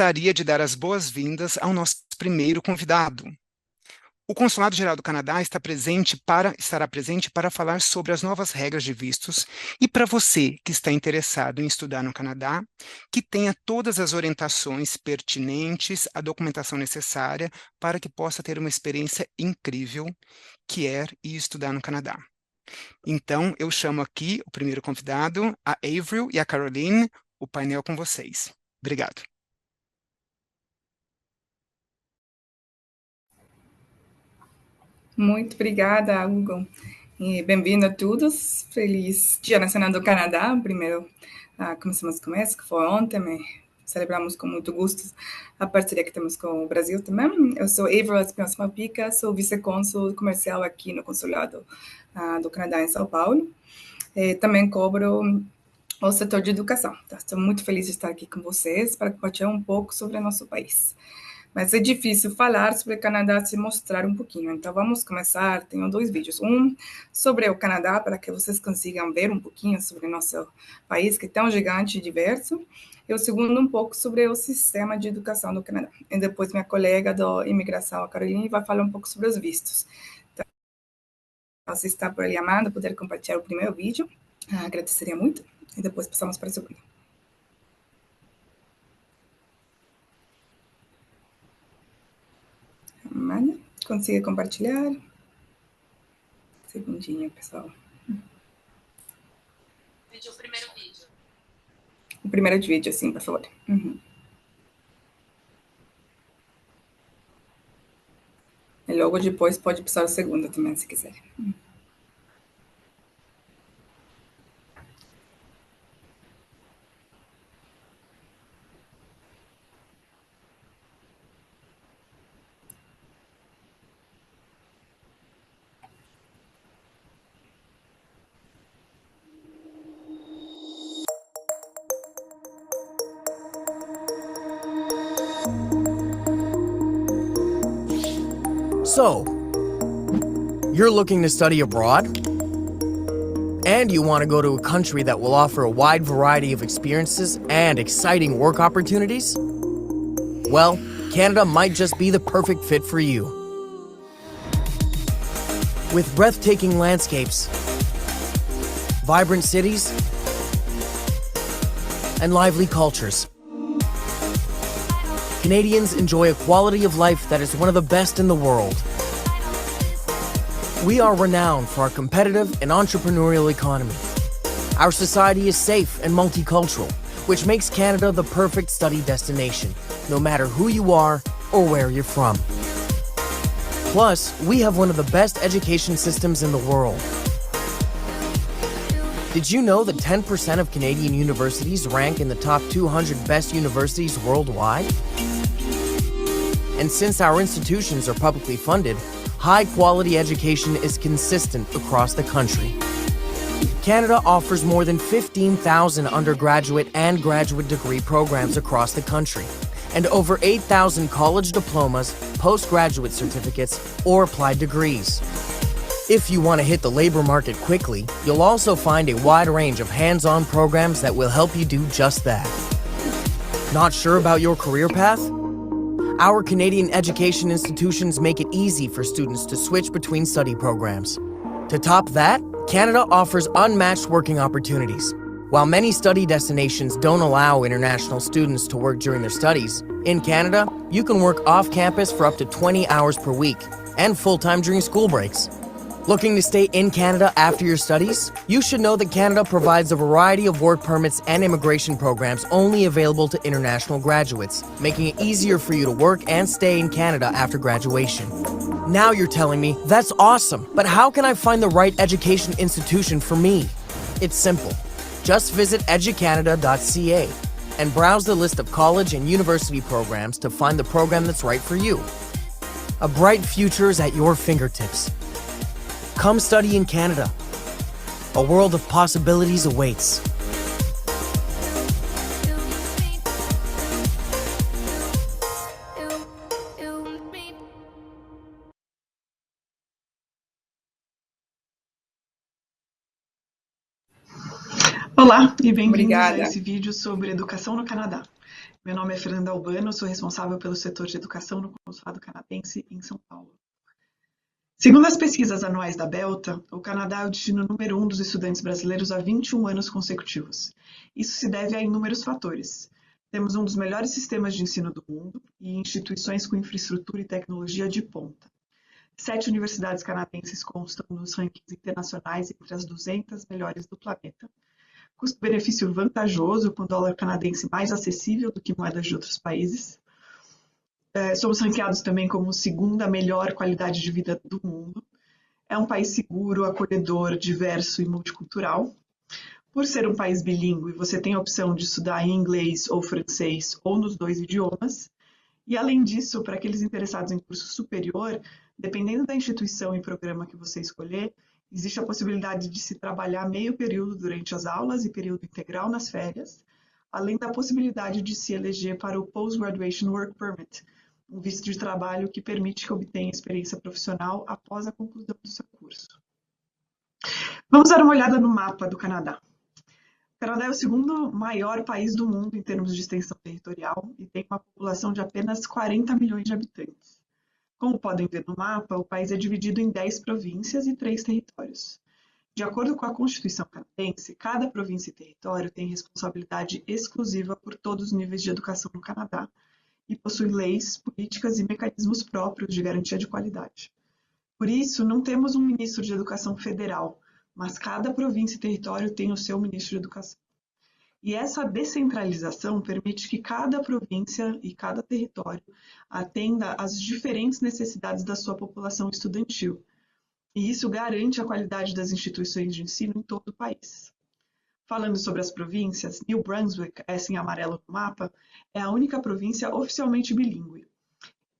gostaria de dar as boas-vindas ao nosso primeiro convidado. O Consulado-Geral do Canadá estará presente para falar sobre as novas regras de vistos e para você que está interessado em estudar no Canadá, que tenha todas as orientações pertinentes, a documentação necessária para que possa ter uma experiência incrível que é ir estudar no Canadá. Então, eu chamo aqui o primeiro convidado, a Avril e a Caroline, o painel com vocês. Obrigado. Muito obrigada, Hugo. E bem-vindo a todos. Feliz Dia Nacional do Canadá. Primeiro, começamos com esse, que foi ontem. Celebramos com muito gosto a parceria que temos com o Brasil também. Eu sou Avril Espinosa-Malpica, sou vice-cônsul comercial aqui no Consulado do Canadá em São Paulo. Também cobro o setor de educação. Então, estou muito feliz de estar aqui com vocês para compartilhar um pouco sobre o nosso país. Mas é difícil falar sobre o Canadá se mostrar um pouquinho. Então, vamos começar. Tenho 2 vídeos. Um sobre o Canadá, para que vocês consigam ver um pouquinho sobre o nosso país, que é tão gigante e diverso. E o segundo, um pouco sobre o sistema de educação do Canadá. E depois, minha colega da imigração, a Caroline, vai falar um pouco sobre os vistos. Então, se está por ali amando, poder compartilhar o primeiro vídeo, agradeceria muito. E depois passamos para o segundo. Amanda, consiga compartilhar? Segundinho, pessoal. O primeiro vídeo. O primeiro vídeo, sim, por favor. E logo depois pode passar o segundo também, se quiser. So, you're looking to study abroad? And you want to go to a country that will offer a wide variety of experiences and exciting work opportunities? Well, Canada might just be the perfect fit for you. With breathtaking landscapes, vibrant cities, and lively cultures, Canadians enjoy a quality of life that is one of the best in the world. We are renowned for our competitive and entrepreneurial economy. Our society is safe and multicultural, which makes Canada the perfect study destination, no matter who you are or where you're from. Plus, we have one of the best education systems in the world. Did you know that 10% of Canadian universities rank in the top 200 best universities worldwide? And since our institutions are publicly funded, high-quality education is consistent across the country. Canada offers more than 15,000 undergraduate and graduate degree programs across the country, and over 8,000 college diplomas, postgraduate certificates, or applied degrees. If you want to hit the labor market quickly, you'll also find a wide range of hands-on programs that will help you do just that. Not sure about your career path? Our Canadian education institutions make it easy for students to switch between study programs. To top that, Canada offers unmatched working opportunities. While many study destinations don't allow international students to work during their studies, in Canada, you can work off-campus for up to 20 hours per week and full-time during school breaks. Looking to stay in Canada after your studies? You should know that Canada provides a variety of work permits and immigration programs only available to international graduates, making it easier for you to work and stay in Canada after graduation. Now you're telling me, that's awesome, but how can I find the right education institution for me? It's simple. Just visit educanada.ca and browse the list of college and university programs to find the program that's right for you. A bright future is at your fingertips. Come study in Canada. A world of possibilities awaits. Olá e bem-vindos a Obrigada. esse vídeo sobre educação no Canadá. Meu nome é Fernanda Albano, sou responsável pelo setor de educação no Consulado Canadense em São Paulo. Segundo as pesquisas anuais da Belta, o Canadá é o destino número 1 dos estudantes brasileiros há 21 anos consecutivos. Isso se deve a inúmeros fatores. Temos um dos melhores sistemas de ensino do mundo e instituições com infraestrutura e tecnologia de ponta. 7 universidades canadenses constam nos rankings internacionais entre as 200 melhores do planeta. Custo-benefício vantajoso, com dólar canadense mais acessível do que moedas de outros países. Somos ranqueados também como segunda melhor qualidade de vida do mundo. É um país seguro, acolhedor, diverso e multicultural. Por ser um país bilíngue, você tem a opção de estudar em inglês ou francês ou nos 2 idiomas. E, além disso, para aqueles interessados em curso superior, dependendo da instituição e programa que você escolher, existe a possibilidade de se trabalhar meio período durante as aulas e período integral nas férias, além da possibilidade de se eleger para o Post-Graduation Work Permit, um visto de trabalho que permite que obtenha experiência profissional após a conclusão do seu curso. Vamos dar uma olhada no mapa do Canadá. O Canadá é o segundo maior país do mundo em termos de extensão territorial e tem uma população de apenas 40 milhões de habitantes. Como podem ver no mapa, o país é dividido em 10 províncias e 3 territórios. De acordo com a Constituição canadense, cada província e território tem responsabilidade exclusiva por todos os níveis de educação no Canadá e possui leis, políticas e mecanismos próprios de garantia de qualidade. Por isso, não temos um ministro de educação federal, mas cada província e território tem o seu ministro de educação. E essa descentralização permite que cada província e cada território atenda às diferentes necessidades da sua população estudantil. E isso garante a qualidade das instituições de ensino em todo o país. Falando sobre as províncias, New Brunswick, essa em amarelo no mapa, é a única província oficialmente bilíngue.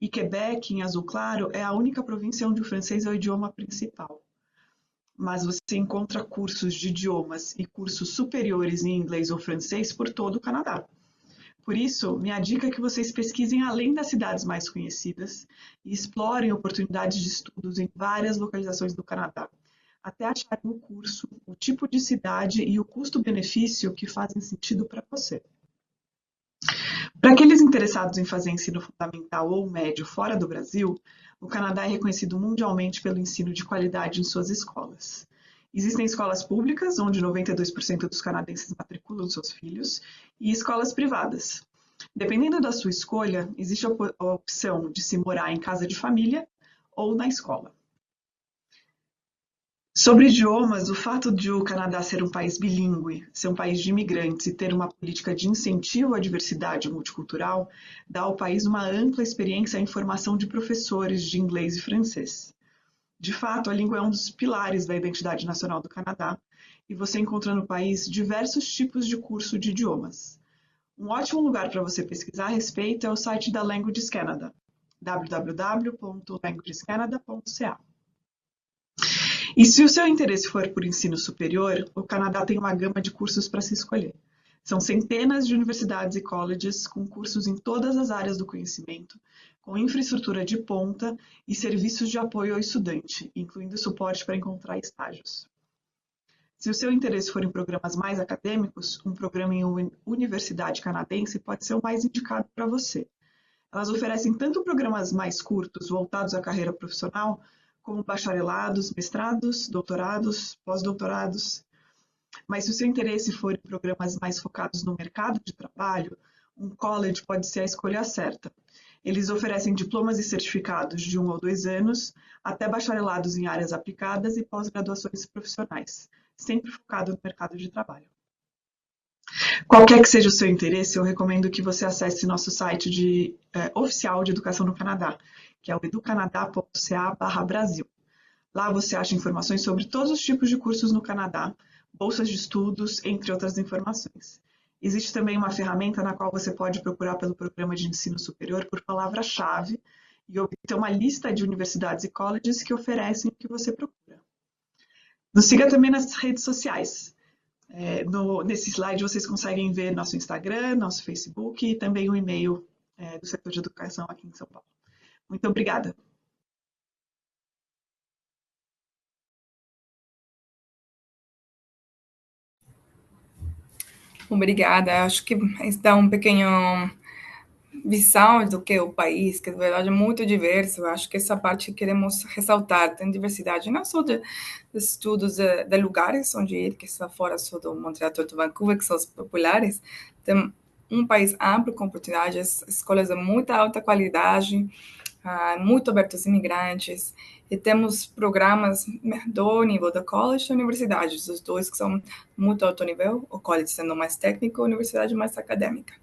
E Quebec, em azul claro, é a única província onde o francês é o idioma principal. Mas você encontra cursos de idiomas e cursos superiores em inglês ou francês por todo o Canadá. Por isso, minha dica é que vocês pesquisem além das cidades mais conhecidas e explorem oportunidades de estudos em várias localizações do Canadá, até acharem o curso, o tipo de cidade e o custo-benefício que fazem sentido para você. Para aqueles interessados em fazer ensino fundamental ou médio fora do Brasil, o Canadá é reconhecido mundialmente pelo ensino de qualidade em suas escolas. Existem escolas públicas, onde 92% dos canadenses matriculam seus filhos, e escolas privadas. Dependendo da sua escolha, existe a opção de se morar em casa de família ou na escola. Sobre idiomas, o fato de o Canadá ser um país bilíngue, ser um país de imigrantes e ter uma política de incentivo à diversidade multicultural, dá ao país uma ampla experiência em formação de professores de inglês e francês. De fato, a língua é um dos pilares da identidade nacional do Canadá e você encontra no país diversos tipos de curso de idiomas. Um ótimo lugar para você pesquisar a respeito é o site da Languages Canada, www.languagescanada.ca. E se o seu interesse for por ensino superior, o Canadá tem uma gama de cursos para se escolher. São centenas de universidades e colleges com cursos em todas as áreas do conhecimento, com infraestrutura de ponta e serviços de apoio ao estudante, incluindo suporte para encontrar estágios. Se o seu interesse for em programas mais acadêmicos, um programa em uma universidade canadense pode ser o mais indicado para você. Elas oferecem tanto programas mais curtos, voltados à carreira profissional, como bacharelados, mestrados, doutorados, pós-doutorados. Mas se o seu interesse for em programas mais focados no mercado de trabalho, um college pode ser a escolha certa. Eles oferecem diplomas e certificados de 1 ou 2 anos, até bacharelados em áreas aplicadas e pós-graduações profissionais, sempre focado no mercado de trabalho. Qualquer que seja o seu interesse, eu recomendo que você acesse nosso site oficial de educação no Canadá, que é o educanadá.ca/Brasil. Lá você acha informações sobre todos os tipos de cursos no Canadá, bolsas de estudos, entre outras informações. Existe também uma ferramenta na qual você pode procurar pelo programa de ensino superior por palavra-chave e obter uma lista de universidades e colleges que oferecem o que você procura. Nos siga também nas redes sociais. Nesse slide vocês conseguem ver nosso Instagram, nosso Facebook e também o e-mail do setor de educação aqui em São Paulo. Muito obrigada. Obrigada. Acho que isso dá um pequeno visão do que é o país, que na verdade é muito diverso. Eu acho que essa parte queremos ressaltar. Tem diversidade não só de estudos de lugares onde ir, que está fora só do Montreal, Toronto, Vancouver, que são os populares. Tem um país amplo com oportunidades, escolas de muita alta qualidade, muito abertos aos imigrantes, e temos programas do nível da college e da universidade, os dois que são muito alto nível, o college sendo mais técnico, a universidade mais acadêmica.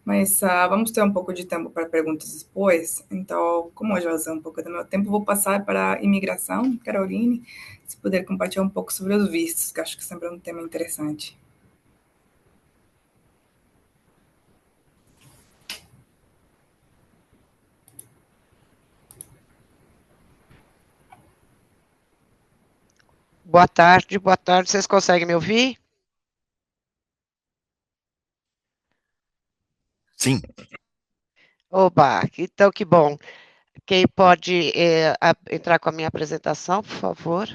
Mas vamos ter um pouco de tempo para perguntas depois, então, como eu já usei um pouco do meu tempo, vou passar para a imigração, Caroline, se puder compartilhar um pouco sobre os vistos, que acho que sempre é um tema interessante. Boa tarde, boa tarde. Vocês conseguem me ouvir? Sim. Oba, então que bom. Quem pode entrar com a minha apresentação, por favor?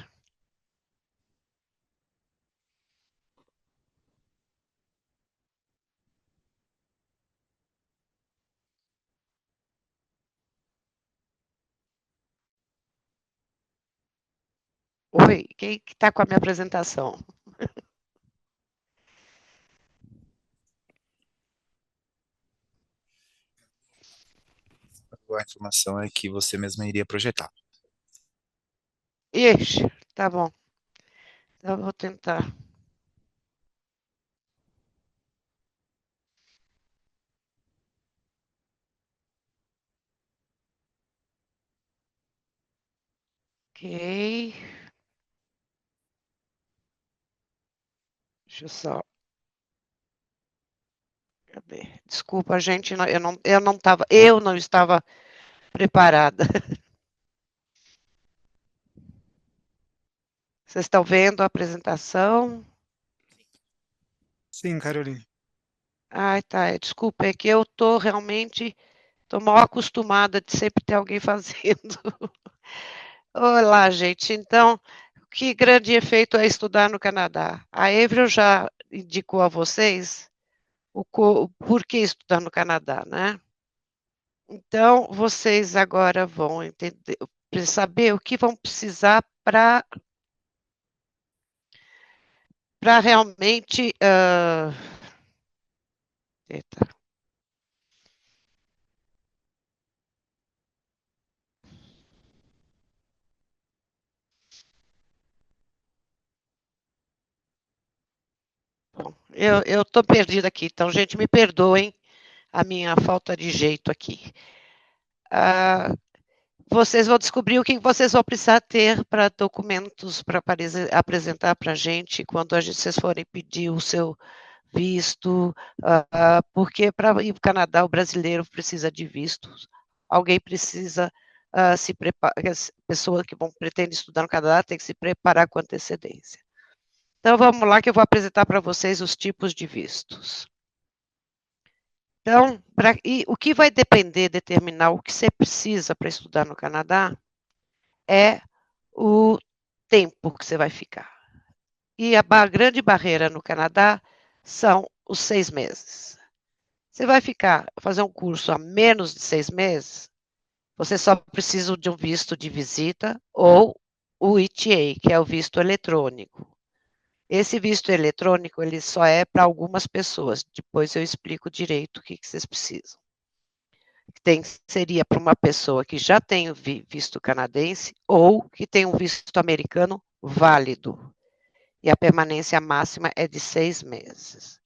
Oi, quem está com a minha apresentação? A informação é que você mesma iria projetar. Ixi, tá bom. Então eu vou tentar. Ok. Deixa eu só. Cadê? Desculpa, gente, eu não estava preparada. Vocês estão vendo a apresentação? Sim, Caroline. Ai, tá. Desculpa, é que eu tô realmente mal acostumada de sempre ter alguém fazendo. Olá, gente. Então, que grande efeito é estudar no Canadá? A Avril já indicou a vocês o porquê estudar no Canadá, né? Então, vocês agora vão entender, saber o que vão precisar para realmente. Eita. Bom, eu estou perdida aqui, então, gente, me perdoem a minha falta de jeito aqui. Vocês vão descobrir o que vocês vão precisar ter para documentos para apresentar para a gente quando vocês forem pedir o seu visto, porque para ir para o Canadá o brasileiro precisa de vistos. Alguém precisa se preparar, pessoa que pretende estudar no Canadá tem que se preparar com antecedência. Então vamos lá que eu vou apresentar para vocês os tipos de vistos. Então, o que vai determinar o que você precisa para estudar no Canadá é o tempo que você vai ficar. E a grande barreira no Canadá são os 6 meses. Você vai fazer um curso a menos de 6 meses, você só precisa de um visto de visita ou o ETA, que é o visto eletrônico. Esse visto eletrônico, ele só é para algumas pessoas. Depois eu explico direito o que vocês precisam. Seria para uma pessoa que já tem o visto canadense ou que tem um visto americano válido. E a permanência máxima é de 6 meses.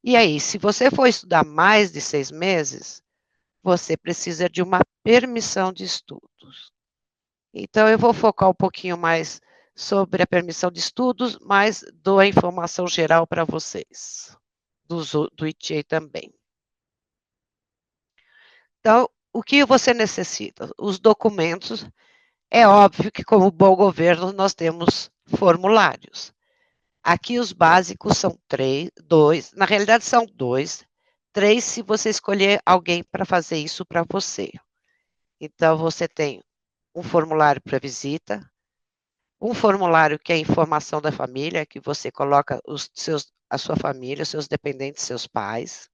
E aí, se você for estudar mais de 6 meses, você precisa de uma permissão de estudos. Então, eu vou focar um pouquinho mais sobre a permissão de estudos, mas dou a informação geral para vocês, do ETA também. Então, o que você necessita? Os documentos. É óbvio que, como bom governo, nós temos formulários. Aqui os básicos são 2, na realidade são 2, 3 se você escolher alguém para fazer isso para você. Então, você tem um formulário para visita, um formulário que é a informação da família, que você coloca a sua família, os seus dependentes, seus pais.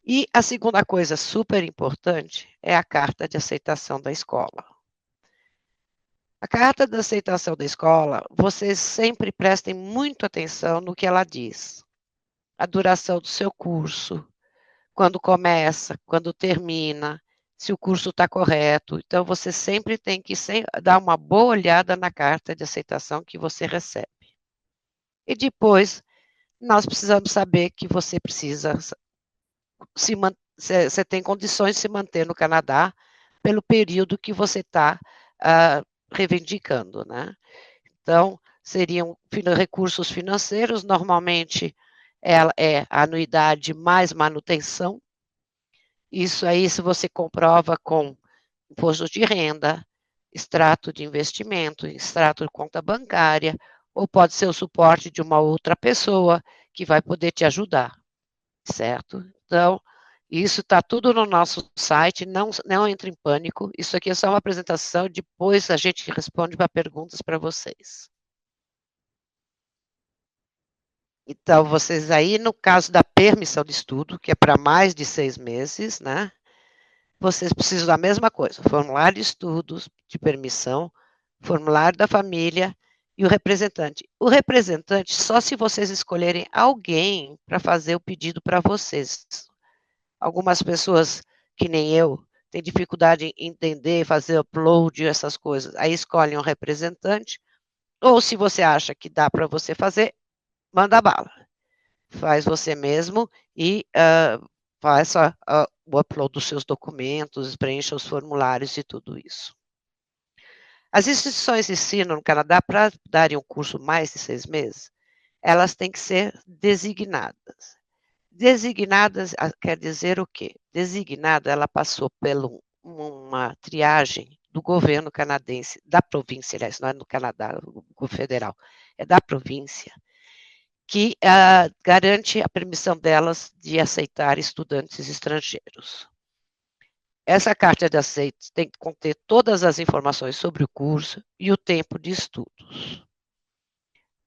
E a segunda coisa super importante é a carta de aceitação da escola. A carta de aceitação da escola, vocês sempre prestem muita atenção no que ela diz. A duração do seu curso, quando começa, quando termina, se o curso está correto. Então, você sempre tem que dar uma boa olhada na carta de aceitação que você recebe. E depois, nós precisamos saber que você precisa você tem condições de se manter no Canadá pelo período que você está reivindicando, né? Então, seriam recursos financeiros, normalmente é a anuidade mais manutenção. Isso aí, se você comprova com imposto de renda, extrato de investimento, extrato de conta bancária, ou pode ser o suporte de uma outra pessoa que vai poder te ajudar, certo? Então, isso está tudo no nosso site, não entre em pânico, isso aqui é só uma apresentação, depois a gente responde para perguntas para vocês. Então, vocês aí, no caso da permissão de estudo, que é para mais de 6 meses, né? Vocês precisam da mesma coisa, formulário de estudos, de permissão, formulário da família e o representante. O representante, só se vocês escolherem alguém para fazer o pedido para vocês. Algumas pessoas, que nem eu, têm dificuldade em entender, fazer upload, essas coisas. Aí escolhem um representante, ou se você acha que dá para você fazer, manda bala. Faz você mesmo e faça o upload dos seus documentos, preencha os formulários e tudo isso. As instituições de ensino no Canadá, para darem um curso mais de 6 meses, elas têm que ser designadas. Designadas quer dizer o quê? Designada, ela passou por uma triagem do governo canadense, da província, aliás, não é no Canadá, o federal, é da província, que garante a permissão delas de aceitar estudantes estrangeiros. Essa carta de aceite tem que conter todas as informações sobre o curso e o tempo de estudos.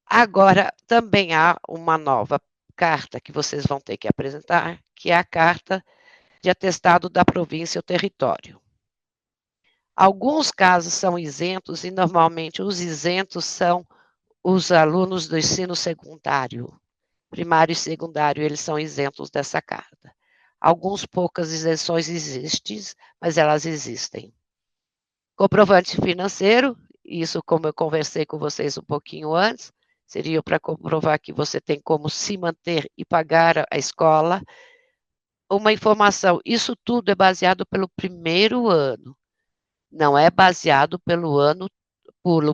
Agora, também há uma nova carta que vocês vão ter que apresentar, que é a carta de atestado da província ou território. Alguns casos são isentos e, normalmente, os isentos são os alunos do ensino secundário. Primário e secundário, eles são isentos dessa carta. Algumas poucas isenções existem, mas elas existem. Comprovante financeiro, isso como eu conversei com vocês um pouquinho antes, seria para comprovar que você tem como se manter e pagar a escola. Uma informação, isso tudo é baseado pelo primeiro ano, não é baseado pelo ano,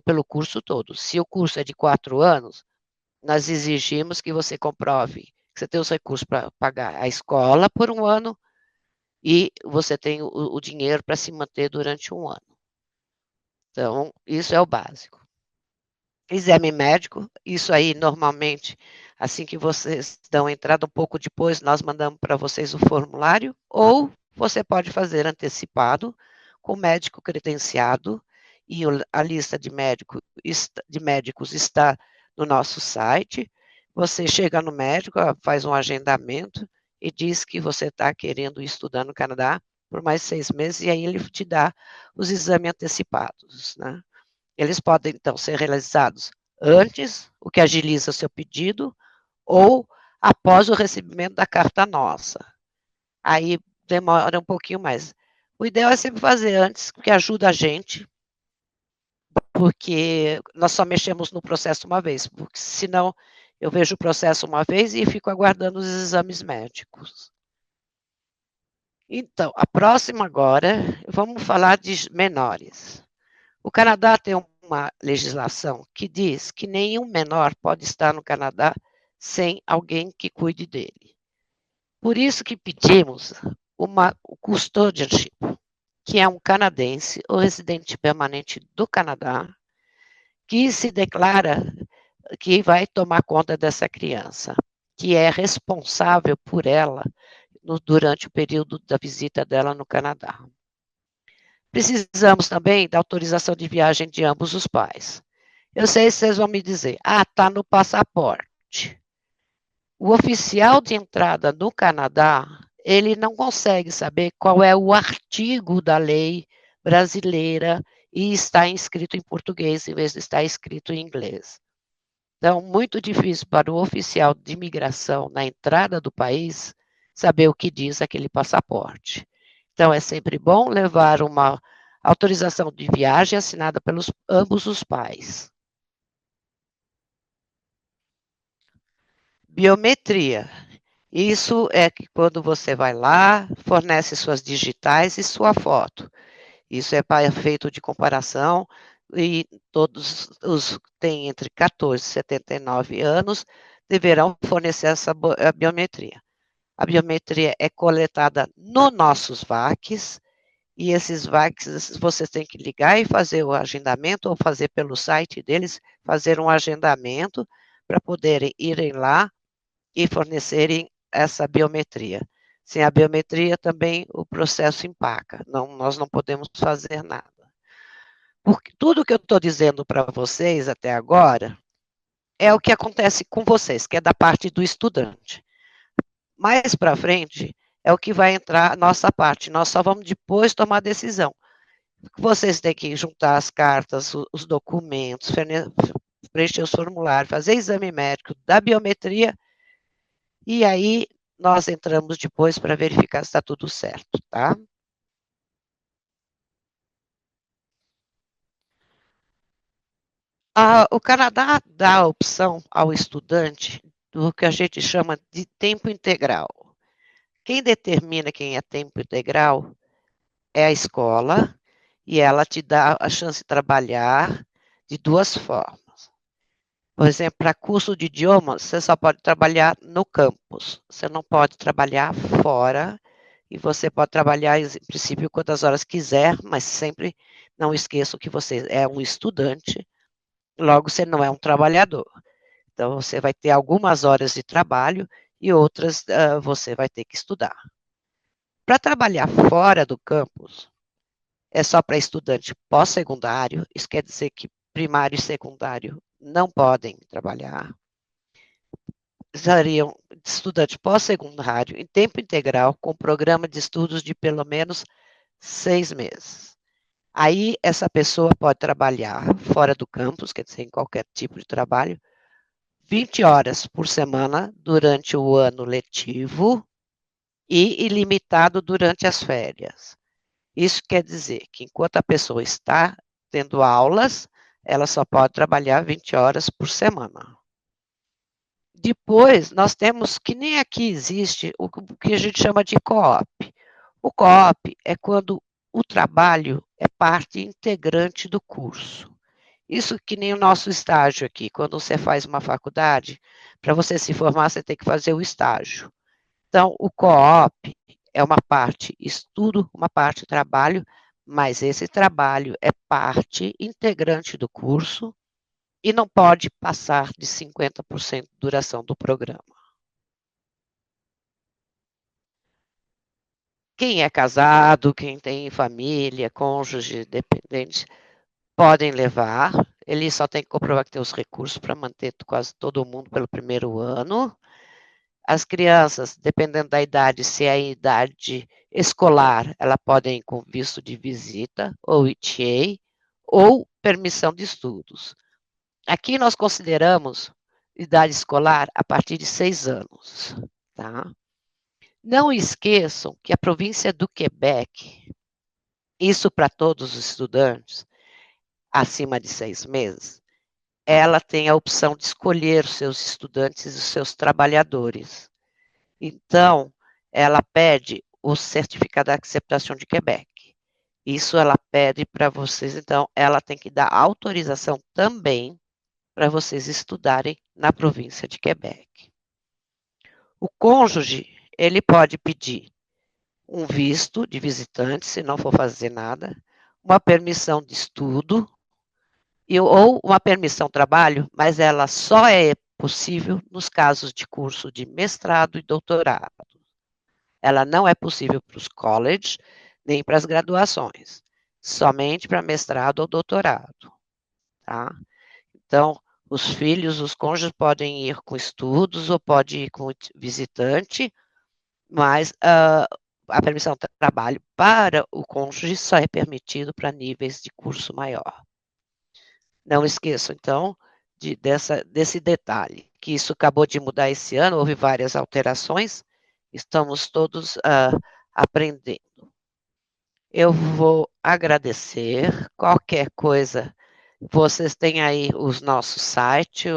pelo curso todo. Se o curso é de 4 anos, nós exigimos que você comprove que você tem os recursos para pagar a escola por um ano e você tem o dinheiro para se manter durante um ano. Então, isso é o básico. Exame médico, isso aí, normalmente, assim que vocês dão entrada um pouco depois, nós mandamos para vocês o formulário, ou você pode fazer antecipado, com médico credenciado, e a lista de médicos está no nosso site. Você chega no médico, faz um agendamento e diz que você está querendo estudar no Canadá por mais 6 meses, e aí ele te dá os exames antecipados, né? Eles podem, então, ser realizados antes, o que agiliza o seu pedido, ou após o recebimento da carta nossa. Aí demora um pouquinho mais. O ideal é sempre fazer antes, porque ajuda a gente, porque nós só mexemos no processo uma vez, porque senão eu vejo o processo uma vez e fico aguardando os exames médicos. Então, a próxima agora, vamos falar de menores. O Canadá tem uma legislação que diz que nenhum menor pode estar no Canadá sem alguém que cuide dele. Por isso que pedimos o custodianship, que é um canadense ou residente permanente do Canadá, que se declara que vai tomar conta dessa criança, que é responsável por ela durante o período da visita dela no Canadá. Precisamos também da autorização de viagem de ambos os pais. Eu sei que vocês vão me dizer, está no passaporte. O oficial de entrada no Canadá ele não consegue saber qual é o artigo da lei brasileira e está inscrito em português em vez de estar escrito em inglês. Então, muito difícil para o oficial de imigração na entrada do país saber o que diz aquele passaporte. Então, é sempre bom levar uma autorização de viagem assinada pelos ambos os pais. Biometria. Isso é que quando você vai lá, fornece suas digitais e sua foto. Isso é feito de comparação e todos os que têm entre 14 e 79 anos deverão fornecer essa biometria. A biometria é coletada nos nossos VACs, e esses VACs você tem que ligar e fazer o agendamento, ou fazer pelo site deles, fazer um agendamento para poderem irem lá e fornecerem essa biometria. Sem a biometria, também o processo empaca. Nós não podemos fazer nada. Porque tudo que eu estou dizendo para vocês até agora é o que acontece com vocês, que é da parte do estudante. Mais para frente é o que vai entrar a nossa parte. Nós só vamos depois tomar a decisão. Vocês têm que juntar as cartas, os documentos, preencher os formulários, fazer exame médico da biometria, e aí nós entramos depois para verificar se está tudo certo, tá? O Canadá dá a opção ao estudante do que a gente chama de tempo integral. Quem determina quem é tempo integral é a escola, e ela te dá a chance de trabalhar de duas formas. Por exemplo, para curso de idiomas, você só pode trabalhar no campus, você não pode trabalhar fora, e você pode trabalhar, em princípio, quantas horas quiser, mas sempre não esqueça que você é um estudante, logo você não é um trabalhador. Então, você vai ter algumas horas de trabalho e outras você vai ter que estudar. Para trabalhar fora do campus, é só para estudante pós-secundário, isso quer dizer que primário e secundário não podem trabalhar. Seriam estudantes pós-secundário em tempo integral com programa de estudos de pelo menos 6 meses. Aí, essa pessoa pode trabalhar fora do campus, quer dizer, em qualquer tipo de trabalho, 20 horas por semana durante o ano letivo e ilimitado durante as férias. Isso quer dizer que enquanto a pessoa está tendo aulas, ela só pode trabalhar 20 horas por semana. Depois, nós temos que nem aqui existe o que a gente chama de co-op. O co-op é quando o trabalho é parte integrante do curso. Isso que nem o nosso estágio aqui. Quando você faz uma faculdade, para você se formar, você tem que fazer o estágio. Então, o co-op é uma parte estudo, uma parte trabalho, mas esse trabalho é parte integrante do curso e não pode passar de 50% de duração do programa. Quem é casado, quem tem família, cônjuge, dependente, podem levar. Ele só tem que comprovar que tem os recursos para manter quase todo mundo pelo primeiro ano. As crianças, dependendo da idade, se é a idade escolar, elas podem ir com visto de visita, ou ETA, ou permissão de estudos. Aqui nós consideramos idade escolar a partir de 6 anos, tá? Não esqueçam que a província do Quebec, isso para todos os estudantes, acima de 6 meses, ela tem a opção de escolher os seus estudantes e os seus trabalhadores. Então, ela pede o certificado de acceptação de Quebec. Isso ela pede para vocês, então, ela tem que dar autorização também para vocês estudarem na província de Quebec. O cônjuge, ele pode pedir um visto de visitante, se não for fazer nada, uma permissão de estudo, ou uma permissão de trabalho, mas ela só é possível nos casos de curso de mestrado e doutorado. Ela não é possível para os colleges, nem para as graduações, somente para mestrado ou doutorado, tá? Então, os filhos, os cônjuges podem ir com estudos ou pode ir com visitante, mas a permissão de trabalho para o cônjuge só é permitido para níveis de curso maior. Não esqueçam, então, desse detalhe, que isso acabou de mudar esse ano, houve várias alterações, estamos todos aprendendo. Eu vou agradecer. Qualquer coisa, vocês têm aí o nosso site,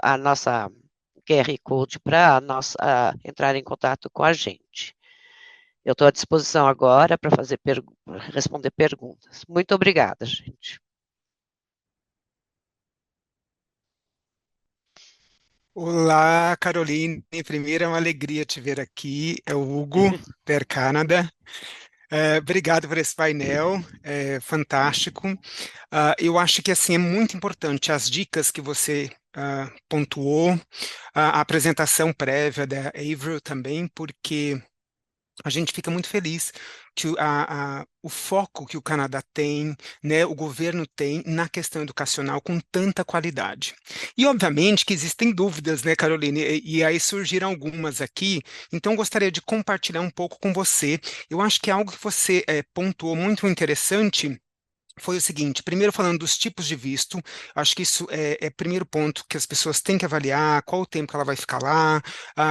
a nossa QR Code para entrar em contato com a gente. Eu estou à disposição agora para responder perguntas. Muito obrigada, gente. Olá, Caroline. Primeiro, é uma alegria te ver aqui. É o Hugo, Per Canada. Obrigado por esse painel, fantástico. Eu acho que assim é muito importante as dicas que você pontuou, a apresentação prévia da Avril também, porque a gente fica muito feliz que o foco que o Canadá tem, né, o governo tem na questão educacional com tanta qualidade. E, obviamente, que existem dúvidas, né, Caroline? E aí surgiram algumas aqui, então gostaria de compartilhar um pouco com você. Eu acho que é algo que você pontuou muito interessante foi o seguinte, primeiro falando dos tipos de visto, acho que isso é o primeiro ponto que as pessoas têm que avaliar, qual o tempo que ela vai ficar lá,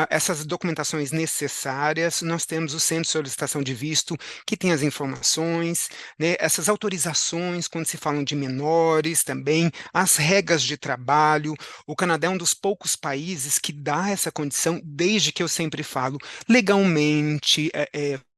essas documentações necessárias, nós temos o Centro de Solicitação de Visto, que tem as informações, né, essas autorizações, quando se falam de menores também, as regras de trabalho, o Canadá é um dos poucos países que dá essa condição, desde que eu sempre falo, legalmente,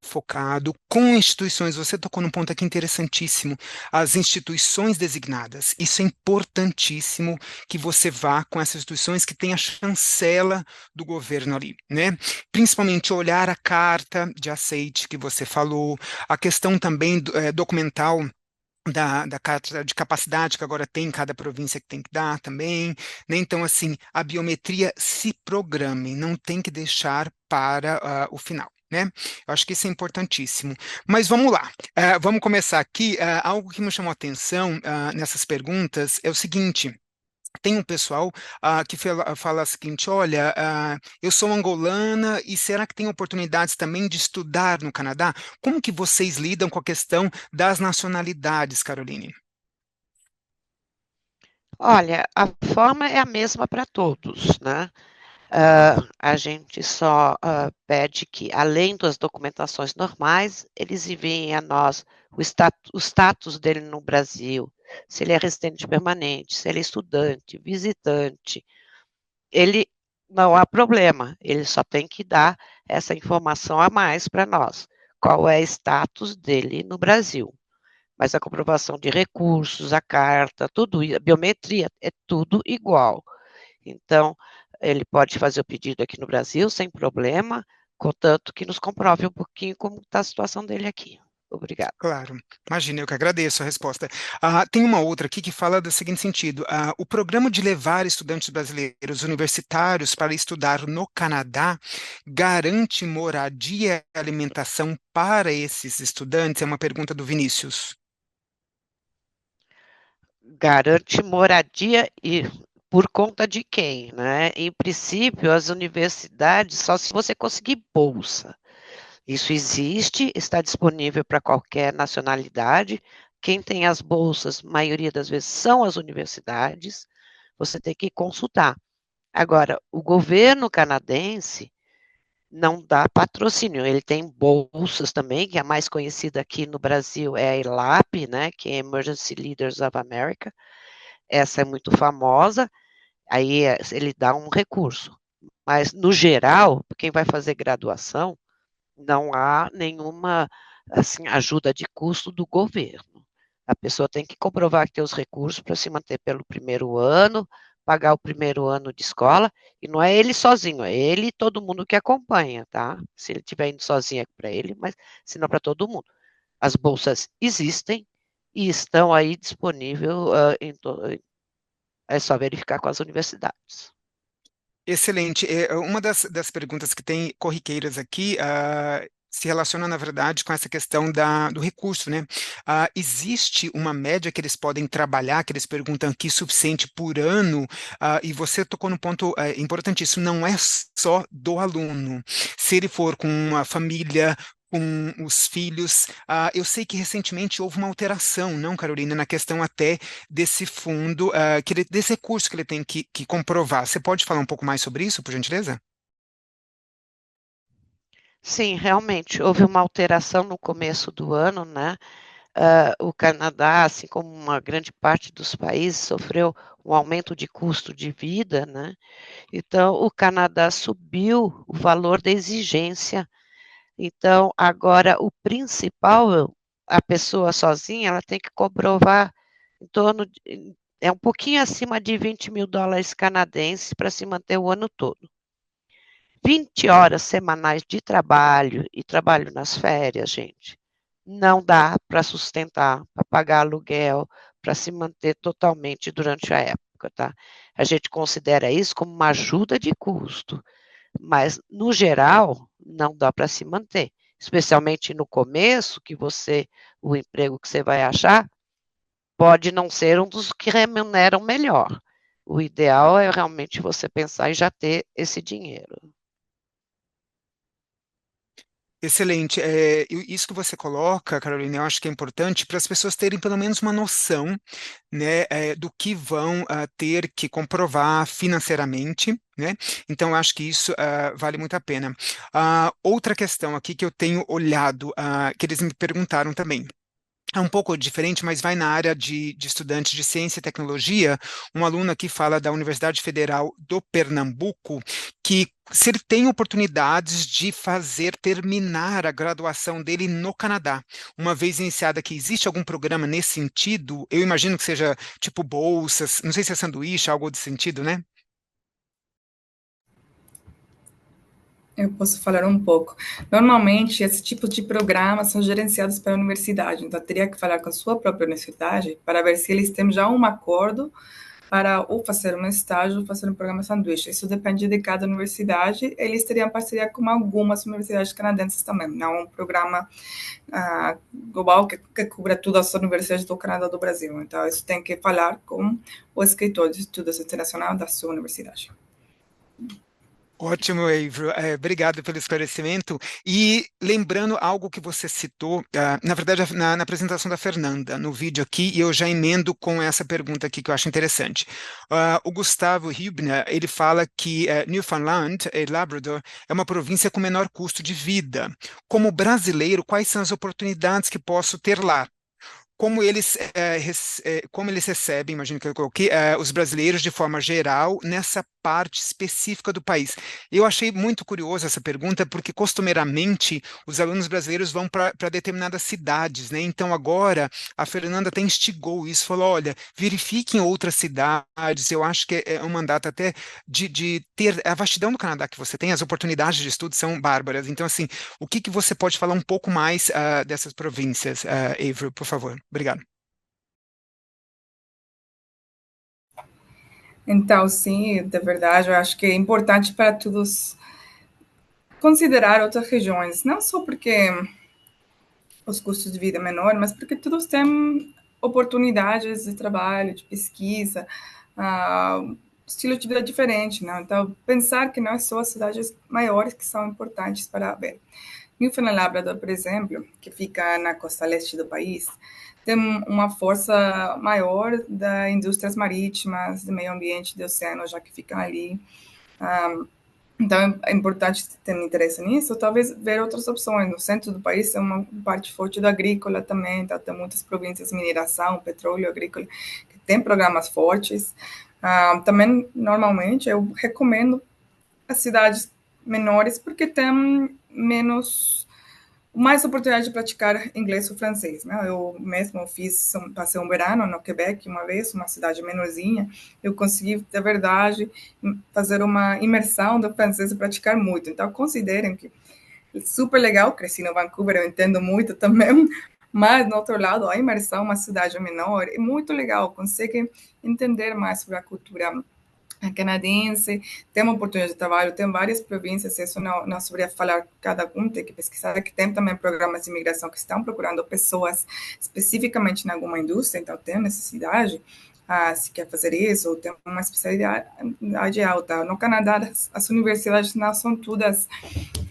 focado, com instituições, você tocou num ponto aqui interessantíssimo, as instituições designadas. Isso é importantíssimo que você vá com essas instituições que têm a chancela do governo ali, né? Principalmente olhar a carta de aceite que você falou, a questão também documental da carta de capacidade que agora tem em cada província que tem que dar também, né? Então, assim, a biometria se programe, não tem que deixar para o final. Né? Eu acho que isso é importantíssimo. Mas vamos lá, vamos começar aqui. Algo que me chamou a atenção nessas perguntas é o seguinte: tem um pessoal que fala o seguinte: olha, eu sou angolana e será que tem oportunidades também de estudar no Canadá? Como que vocês lidam com a questão das nacionalidades, Caroline? Olha, a forma é a mesma para todos, né? A gente só pede que, além das documentações normais, eles enviem a nós o status dele no Brasil, se ele é residente permanente, se ele é estudante, visitante. Ele não há problema, ele só tem que dar essa informação a mais para nós. Qual é o status dele no Brasil? Mas a comprovação de recursos, a carta, tudo, a biometria, é tudo igual. Então, ele pode fazer o pedido aqui no Brasil sem problema, contanto que nos comprove um pouquinho como está a situação dele aqui. Obrigada. Claro, imagina, eu que agradeço a resposta. Tem uma outra aqui que fala do seguinte sentido: o programa de levar estudantes brasileiros universitários para estudar no Canadá garante moradia e alimentação para esses estudantes? É uma pergunta do Vinícius. Garante moradia e por conta de quem, né? Em princípio, as universidades só se você conseguir bolsa. Isso existe, está disponível para qualquer nacionalidade. Quem tem as bolsas, maioria das vezes, são as universidades. Você tem que consultar. Agora, o governo canadense não dá patrocínio, ele tem bolsas também, que a mais conhecida aqui no Brasil é a ELAP, né, que é Emergency Leaders of America. Essa é muito famosa, aí ele dá um recurso. Mas, no geral, quem vai fazer graduação, não há nenhuma assim, ajuda de custo do governo. A pessoa tem que comprovar que tem os recursos para se manter pelo primeiro ano, pagar o primeiro ano de escola, e não é ele sozinho, é ele e todo mundo que acompanha, tá? Se ele estiver indo sozinho é para ele, mas se não para todo mundo. As bolsas existem e estão aí disponíveis, é só verificar com as universidades. Excelente. Uma das perguntas que tem corriqueiras aqui, se relaciona, na verdade, com essa questão do recurso, né? Existe uma média que eles podem trabalhar, que eles perguntam aqui, suficiente por ano, e você tocou no ponto importantíssimo, não é só do aluno. Se ele for com uma família, com os filhos, eu sei que recentemente houve uma alteração, não, Carolina, na questão até desse fundo, desse recurso que ele tem que comprovar. Você pode falar um pouco mais sobre isso, por gentileza? Sim, realmente, houve uma alteração no começo do ano, né? O Canadá, assim como uma grande parte dos países, sofreu um aumento de custo de vida, né? Então, o Canadá subiu o valor da exigência. Então, agora, o principal, a pessoa sozinha, ela tem que comprovar em torno de, é um pouquinho acima de 20 mil dólares canadenses para se manter o ano todo. 20 horas semanais de trabalho e trabalho nas férias, gente, não dá para sustentar, para pagar aluguel, para se manter totalmente durante a época, tá? A gente considera isso como uma ajuda de custo, mas no geral não dá para se manter, especialmente no começo, o emprego que você vai achar pode não ser um dos que remuneram melhor. O ideal é realmente você pensar em já ter esse dinheiro. Excelente. Isso que você coloca, Carolina, eu acho que é importante para as pessoas terem pelo menos uma noção, né, do que vão ter que comprovar financeiramente, né? Então, eu acho que isso vale muito a pena. Outra questão aqui que eu tenho olhado, que eles me perguntaram também. É um pouco diferente, mas vai na área de estudantes de ciência e tecnologia. Um aluno aqui fala da Universidade Federal do Pernambuco, que se ele tem oportunidades de terminar a graduação dele no Canadá. Uma vez iniciada aqui, existe algum programa nesse sentido? Eu imagino que seja tipo bolsas, não sei se é sanduíche, algo desse sentido, né? Eu posso falar um pouco. Normalmente, esse tipo de programas são gerenciados pela universidade, então teria que falar com a sua própria universidade para ver se eles têm já um acordo para ou fazer um estágio ou fazer um programa sanduíche. Isso depende de cada universidade. Eles teriam parceria com algumas universidades canadenses também, não um programa global que cubra todas as universidades do Canadá do Brasil. Então, isso tem que falar com o escritório de estudos internacionais da sua universidade. Ótimo, Eivro. Obrigado pelo esclarecimento. E lembrando algo que você citou, na verdade, na apresentação da Fernanda, no vídeo aqui, e eu já emendo com essa pergunta aqui que eu acho interessante. O Gustavo Hübner, ele fala que Newfoundland e Labrador é uma província com menor custo de vida. Como brasileiro, quais são as oportunidades que posso ter lá? Como eles recebem, imagino que eu coloquei, os brasileiros de forma geral nessa parte específica do país. Eu achei muito curiosa essa pergunta, porque costumeiramente os alunos brasileiros vão para determinadas cidades, né? Então agora a Fernanda até instigou isso, falou: olha, verifiquem outras cidades. Eu acho que é um mandato até de ter a vastidão do Canadá que você tem, as oportunidades de estudo são bárbaras. Então, assim, o que que você pode falar um pouco mais dessas províncias, Avery, por favor? Obrigado. Então, sim, de verdade, eu acho que é importante para todos considerar outras regiões, não só porque os custos de vida é menor, mas porque todos têm oportunidades de trabalho, de pesquisa, estilo de vida diferente, né? Então, pensar que não é só as cidades maiores que são importantes para ver. Newfoundland e Labrador, por exemplo, que fica na costa leste do país, tem uma força maior das indústrias marítimas, do meio ambiente, do oceano, já que ficam ali. Então, é importante ter interesse nisso, talvez ver outras opções. No centro do país é uma parte forte do agrícola também, então tem muitas províncias de mineração, petróleo, agrícola, que tem programas fortes. Também, normalmente, eu recomendo as cidades menores porque tem mais oportunidade de praticar inglês ou francês, né? Eu mesmo passei um verano no Quebec uma vez, uma cidade menorzinha, eu consegui, de verdade, fazer uma imersão do francês e praticar muito. Então, considerem que é super legal, cresci no Vancouver, eu entendo muito também, mas, no outro lado, a imersão em uma cidade menor é muito legal, consegue entender mais sobre a cultura canadense, tem uma oportunidade de trabalho, tem várias províncias, isso não saberia falar cada um, tem que pesquisar, que tem também programas de imigração que estão procurando pessoas especificamente em alguma indústria, então tem necessidade, se quer fazer isso, ou tem uma especialidade alta. No Canadá, as universidades não são todas,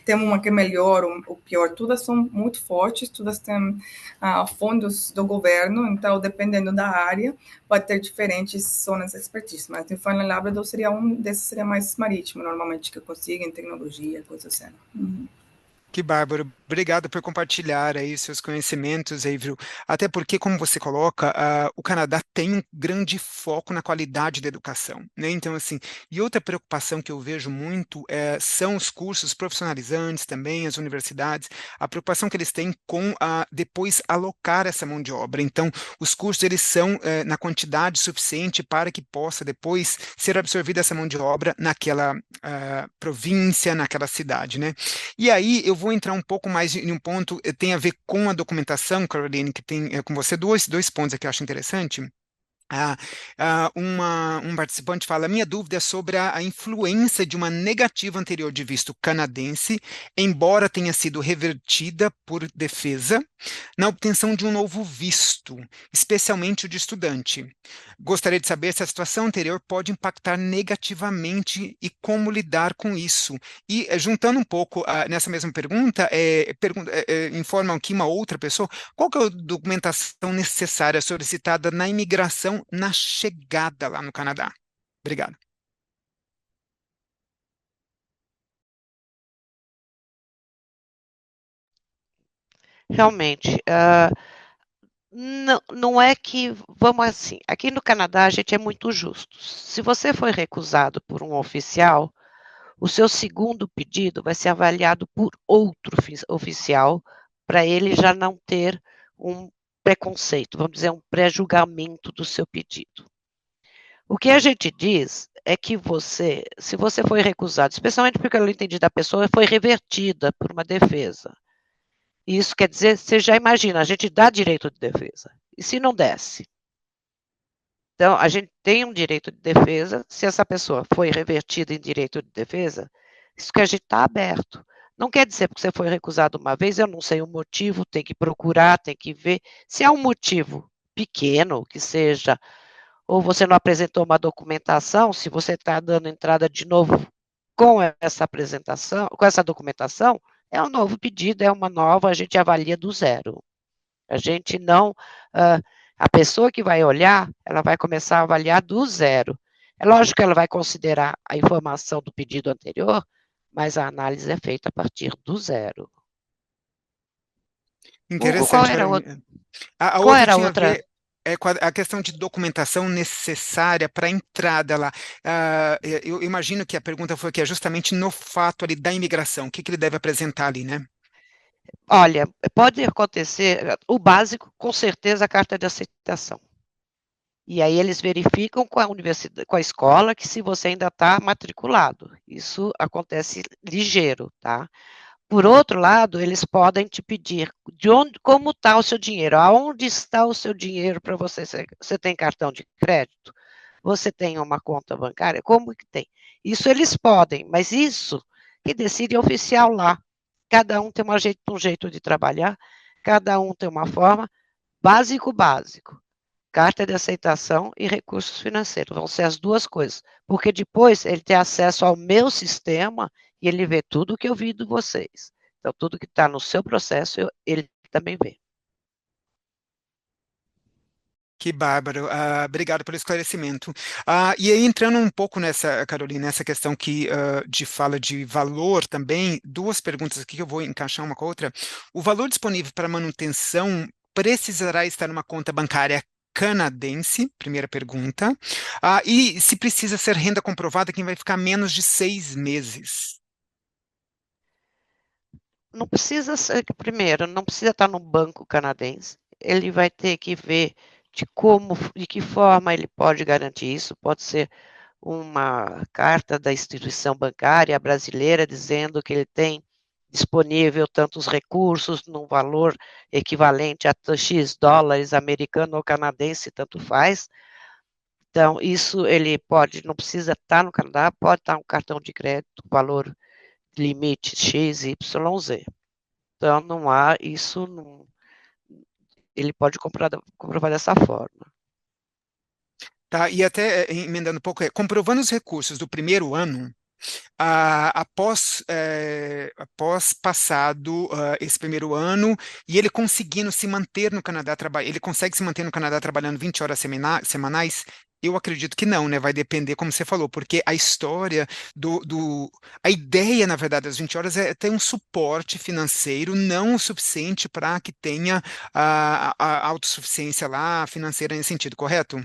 tem uma que é melhor ou pior, todas são muito fortes, todas têm fundos do governo, então, dependendo da área, pode ter diferentes zonas de expertise, mas Newfoundland e Labrador seria desses, seria mais marítimo, normalmente, que eu consigo em tecnologia, coisas assim. Que bárbaro. Obrigado por compartilhar aí seus conhecimentos, Avril. Até porque, como você coloca, o Canadá tem um grande foco na qualidade da educação, né? Então, assim, e outra preocupação que eu vejo muito são os cursos profissionalizantes também, as universidades, a preocupação que eles têm com depois alocar essa mão de obra. Então, os cursos, eles são na quantidade suficiente para que possa depois ser absorvida essa mão de obra naquela província, naquela cidade, né? E aí eu vou entrar um pouco mais em um ponto, tem a ver com a documentação, Caroline, que tem com você dois pontos aqui que eu acho interessante. Um participante fala: minha dúvida é sobre a influência de uma negativa anterior de visto canadense, embora tenha sido revertida por defesa, na obtenção de um novo visto, especialmente o de estudante. Gostaria de saber se a situação anterior pode impactar negativamente e como lidar com isso. E juntando um pouco nessa mesma pergunta, informa aqui uma outra pessoa: qual que é a documentação necessária solicitada na imigração na chegada lá no Canadá? Obrigado. Realmente, não é que, vamos assim, aqui no Canadá a gente é muito justo. Se você foi recusado por um oficial, o seu segundo pedido vai ser avaliado por outro oficial, para ele já não ter um preconceito, vamos dizer, um pré-julgamento do seu pedido. O que a gente diz é que você, se você foi recusado, especialmente porque eu entendi da pessoa, foi revertida por uma defesa. Isso quer dizer, você já imagina, a gente dá direito de defesa. E se não desse? Então, a gente tem um direito de defesa. Se essa pessoa foi revertida em direito de defesa, isso que a gente está aberto. Não quer dizer porque você foi recusado uma vez, eu não sei o motivo, tem que procurar, tem que ver. Se há um motivo pequeno, que seja, ou você não apresentou uma documentação, se você está dando entrada de novo com essa apresentação, com essa documentação, é um novo pedido, é uma nova, a gente avalia do zero. A gente não, a pessoa que vai olhar, ela vai começar a avaliar do zero. É lógico que ela vai considerar a informação do pedido anterior, mas a análise é feita a partir do zero. Hugo, qual Interessante, era Carolina. A qual outra era a tinha a outra? ver com a questão de documentação necessária para a entrada lá. Eu imagino que a pergunta foi que é justamente no fato ali da imigração, o que ele deve apresentar ali, né? Olha, pode acontecer, o básico, com certeza, a carta de aceitação. E aí eles verificam com a universidade, com a escola, que se você ainda está matriculado. Isso acontece ligeiro, tá? Por outro lado, eles podem te pedir como está o seu dinheiro, aonde está o seu dinheiro para você. Você tem cartão de crédito? Você tem uma conta bancária? Como que tem? Isso eles podem, mas isso que decide é oficial lá. Cada um tem um jeito de trabalhar, cada um tem uma forma, básico. Carta de aceitação e recursos financeiros. Vão ser as duas coisas. Porque depois ele tem acesso ao meu sistema e ele vê tudo que eu vi de vocês. Então, tudo que está no seu processo, ele também vê. Que bárbaro. Obrigado pelo esclarecimento. E aí, entrando um pouco nessa, Carolina, nessa questão de fala de valor também, duas perguntas aqui que eu vou encaixar uma com a outra. O valor disponível para manutenção precisará estar numa conta bancária canadense? Primeira pergunta. E se precisa ser renda comprovada, quem vai ficar menos de 6 meses? Não precisa ser, primeiro, não precisa estar no banco canadense. Ele vai ter que ver de que forma ele pode garantir isso. Pode ser uma carta da instituição bancária brasileira dizendo que ele tem disponível tantos recursos num valor equivalente a X dólares americano ou canadense, tanto faz. Então, isso ele pode, não precisa estar no Canadá, pode estar um cartão de crédito, valor limite X, Y, Z. Então, não há isso, não, ele pode comprovar dessa forma. Tá, e até emendando um pouco, comprovando os recursos do primeiro ano, após passado esse primeiro ano, e ele conseguindo se manter no Canadá, ele consegue se manter no Canadá trabalhando 20 horas semanais? Eu acredito que não, né? Vai depender, como você falou, porque a história a ideia, na verdade, das 20 horas é ter um suporte financeiro não o suficiente para que tenha a autossuficiência lá financeira nesse sentido, correto?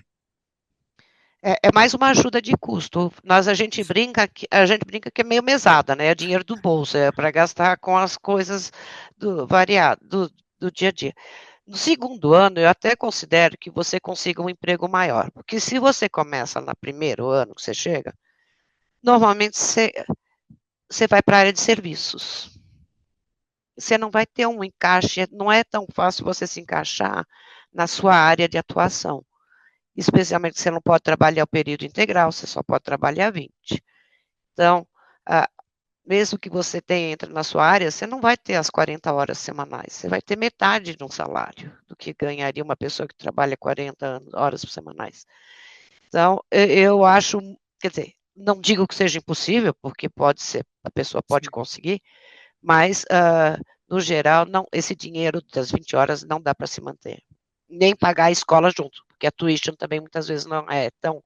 É mais uma ajuda de custo. A gente brinca que é meio mesada, né? É dinheiro do bolso, é para gastar com as coisas do dia a dia. No segundo ano, eu até considero que você consiga um emprego maior, porque se você começa no primeiro ano que você chega, normalmente você vai para a área de serviços. Você não vai ter um encaixe, não é tão fácil você se encaixar na sua área de atuação. Especialmente que você não pode trabalhar o período integral, você só pode trabalhar 20. Então, mesmo que você entre na sua área, você não vai ter as 40 horas semanais, você vai ter metade de um salário do que ganharia uma pessoa que trabalha 40 horas semanais. Então, eu acho, quer dizer, não digo que seja impossível, porque pode ser, a pessoa pode conseguir, mas, no geral, não, esse dinheiro das 20 horas não dá para se manter. Nem pagar a escola junto, porque a tuition também muitas vezes não é tão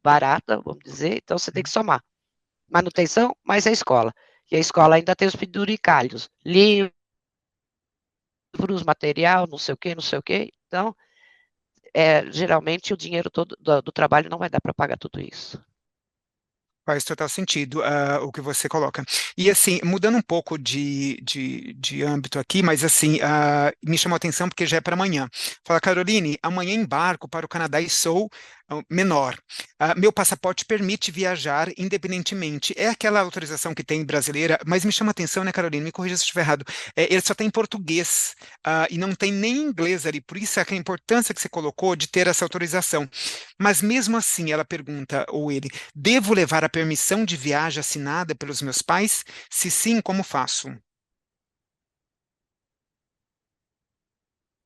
barata, vamos dizer, então você tem que somar. Manutenção, mais a escola. E a escola ainda tem os penduricalhos, livros, material, não sei o quê, não sei o quê. Então, geralmente o dinheiro todo do trabalho não vai dar para pagar tudo isso. Faz total sentido o que você coloca. E assim, mudando um pouco de âmbito aqui, mas assim, me chamou a atenção porque já é para amanhã. Fala, Caroline, amanhã embarco para o Canadá e sou menor. Meu passaporte permite viajar independentemente. É aquela autorização que tem brasileira, mas me chama a atenção, né, Caroline? Me corrija se eu estiver errado. Ele só tem português e não tem nem inglês ali. Por isso é que a importância que você colocou de ter essa autorização. Mas mesmo assim, ela pergunta, ou ele, devo levar a permissão de viagem assinada pelos meus pais? Se sim, como faço?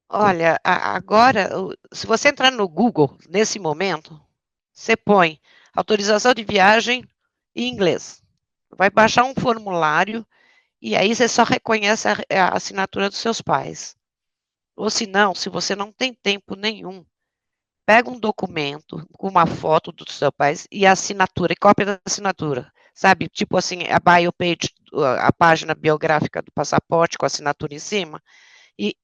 Olha, agora, se você entrar no Google, nesse momento, você põe autorização de viagem em inglês. Vai baixar um formulário e aí você só reconhece a assinatura dos seus pais. Ou se não, se você não tem tempo nenhum, pega um documento com uma foto dos seus pais e a assinatura, e cópia da assinatura. Sabe, tipo assim, a bio page, a página biográfica do passaporte com a assinatura em cima, e,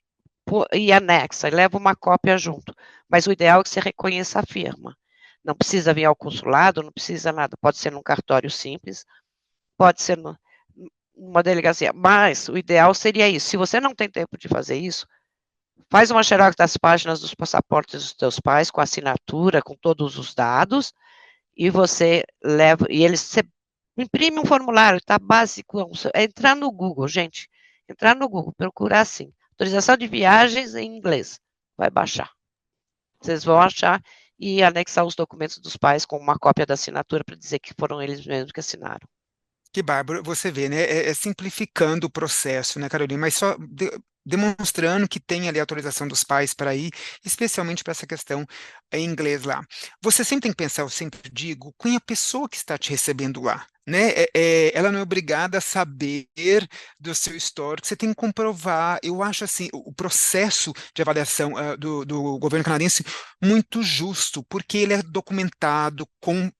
e anexa, e leva uma cópia junto. Mas o ideal é que você reconheça a firma. Não precisa vir ao consulado, não precisa nada. Pode ser num cartório simples, pode ser numa delegacia. Mas o ideal seria isso. Se você não tem tempo de fazer isso, faz uma xerox das páginas dos passaportes dos teus pais, com assinatura, com todos os dados, e você leva, e eles, você imprime um formulário, tá básico, é entrar no Google, gente, entrar no Google, procurar assim, autorização de viagens em inglês, vai baixar. Vocês vão achar e anexar os documentos dos pais com uma cópia da assinatura para dizer que foram eles mesmos que assinaram. Que bárbaro, você vê, né? É simplificando o processo, né, Carolina? Mas só demonstrando que tem ali autorização dos pais para ir, especialmente para essa questão em inglês lá. Você sempre tem que pensar, eu sempre digo, quem é a pessoa que está te recebendo lá, né? Ela não é obrigada a saber do seu histórico, você tem que comprovar. Eu acho assim, o processo de avaliação do governo canadense muito justo, porque ele é documentado com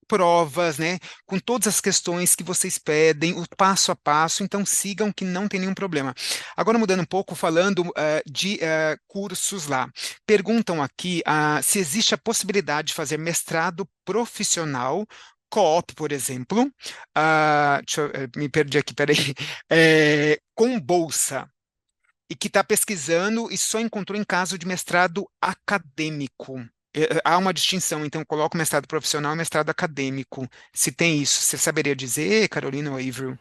provas, né, com todas as questões que vocês pedem, o passo a passo, então sigam que não tem nenhum problema. Agora, mudando um pouco, falando de cursos lá. Perguntam aqui se existe a possibilidade de fazer mestrado profissional, co-op, por exemplo. Me perdi aqui, peraí. Com bolsa. E que está pesquisando e só encontrou em caso de mestrado acadêmico. Há uma distinção, então coloco mestrado profissional e mestrado acadêmico. Se tem isso, você saberia dizer, Carolina ou Avril?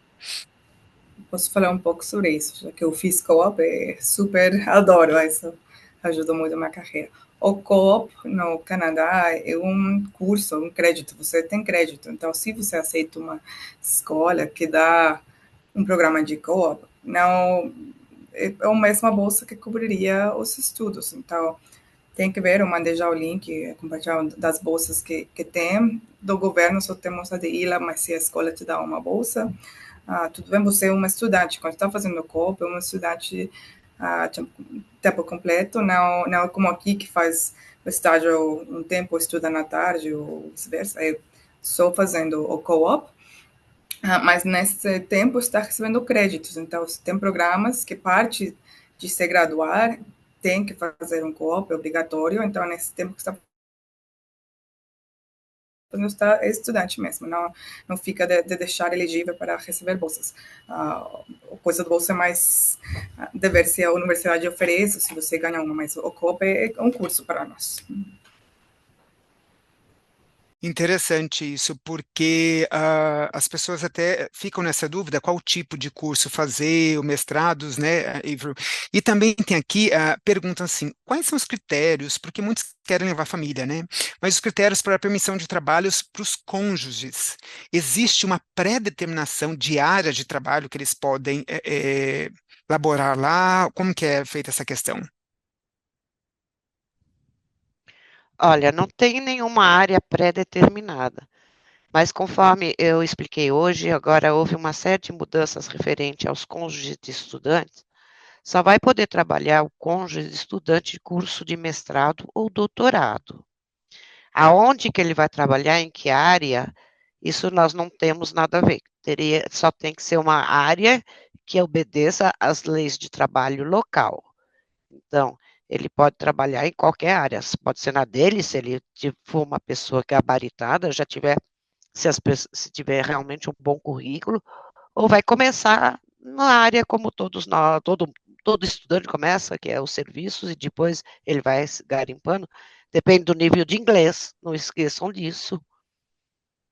Posso falar um pouco sobre isso, já que eu fiz co-op, super adoro isso, ajuda muito na minha carreira. O co-op no Canadá é um curso, um crédito, você tem crédito. Então, se você aceita uma escola que dá um programa de co-op, não é a mesma bolsa que cobriria os estudos. Então, tem que ver, eu mandei já o link, compartilhar das bolsas que tem. Do governo só temos a de ILA, mas se a escola te dá uma bolsa, tudo bem, você é uma estudante. Quando está fazendo co-op, é uma estudante tempo completo, não é como aqui que faz o estágio um tempo, estuda na tarde, ou vice-versa. É só fazendo o co-op, mas nesse tempo está recebendo créditos. Então, tem programas que parte de se graduar tem que fazer um co-op, é obrigatório. Então, nesse tempo que está é estudante mesmo, não fica de deixar elegível para receber bolsas. A coisa do bolsa é mais dever ser a universidade oferece, se você ganha uma, mas o co-op é um curso para nós. Interessante isso, porque as pessoas até ficam nessa dúvida qual tipo de curso fazer, o mestrados, né, Avery? E também tem aqui, perguntam assim, quais são os critérios, porque muitos querem levar família, né? Mas os critérios para a permissão de trabalhos para os cônjuges. Existe uma pré-determinação de área de trabalho que eles podem elaborar lá? Como que é feita essa questão? Olha, não tem nenhuma área pré-determinada, mas conforme eu expliquei hoje, agora houve uma série de mudanças referente aos cônjuges de estudantes. Só vai poder trabalhar o cônjuge de estudante de curso de mestrado ou doutorado. Aonde que ele vai trabalhar, em que área, isso nós não temos nada a ver. Só tem que ser uma área que obedeça às leis de trabalho local. Então, ele pode trabalhar em qualquer área, pode ser na dele, se ele for uma pessoa gabaritada, se tiver realmente um bom currículo, ou vai começar na área como todos nós, todo estudante começa, que é os serviços, e depois ele vai garimpando, depende do nível de inglês, não esqueçam disso,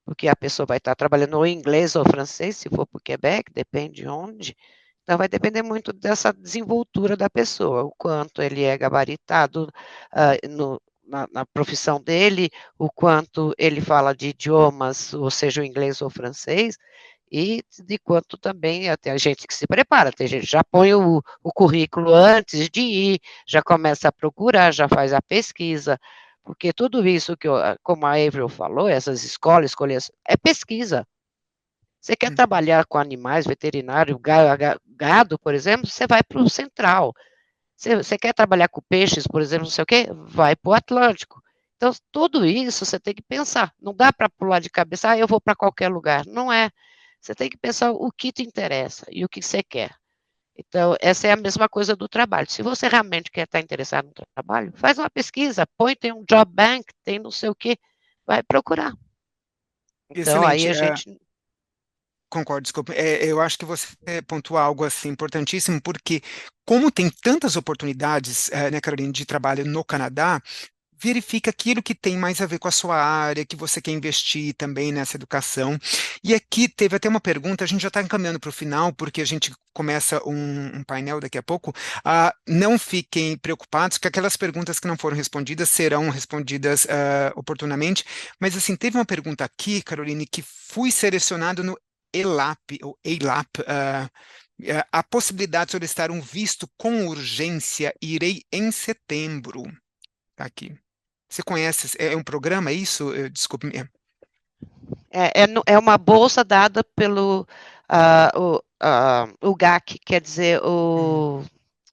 porque a pessoa vai estar trabalhando ou em inglês ou francês, se for para o Quebec, depende de onde. Então, vai depender muito dessa desenvoltura da pessoa, o quanto ele é gabaritado na profissão dele, o quanto ele fala de idiomas, ou seja, o inglês ou o francês, e de quanto também tem a gente que se prepara, tem gente que já põe o currículo antes de ir, já começa a procurar, já faz a pesquisa, porque tudo isso que, como a Avril falou, essas escolas, é pesquisa. Você quer trabalhar com animais, veterinário, gado, por exemplo, você vai para o central. Você quer trabalhar com peixes, por exemplo, não sei o quê, vai para o Atlântico. Então, tudo isso você tem que pensar. Não dá para pular de cabeça, eu vou para qualquer lugar. Não é. Você tem que pensar o que te interessa e o que você quer. Então, essa é a mesma coisa do trabalho. Se você realmente quer estar interessado no trabalho, faz uma pesquisa, tem um job bank, tem não sei o quê, vai procurar. Então, aí Excelente. a gente. Concordo, desculpa. Eu acho que você pontua algo assim importantíssimo, porque como tem tantas oportunidades, né, Caroline, de trabalho no Canadá, verifica aquilo que tem mais a ver com a sua área, que você quer investir também nessa educação. E aqui teve até uma pergunta, a gente já está encaminhando para o final, porque a gente começa um painel daqui a pouco. Não fiquem preocupados, que aquelas perguntas que não foram respondidas serão respondidas oportunamente. Mas assim, teve uma pergunta aqui, Caroline, que fui selecionado no ELAP, ou EILAP, a possibilidade de solicitar um visto com urgência, irei em setembro. Tá aqui. Você conhece? É um programa isso? Desculpe. É uma bolsa dada pelo o GAC, quer dizer, o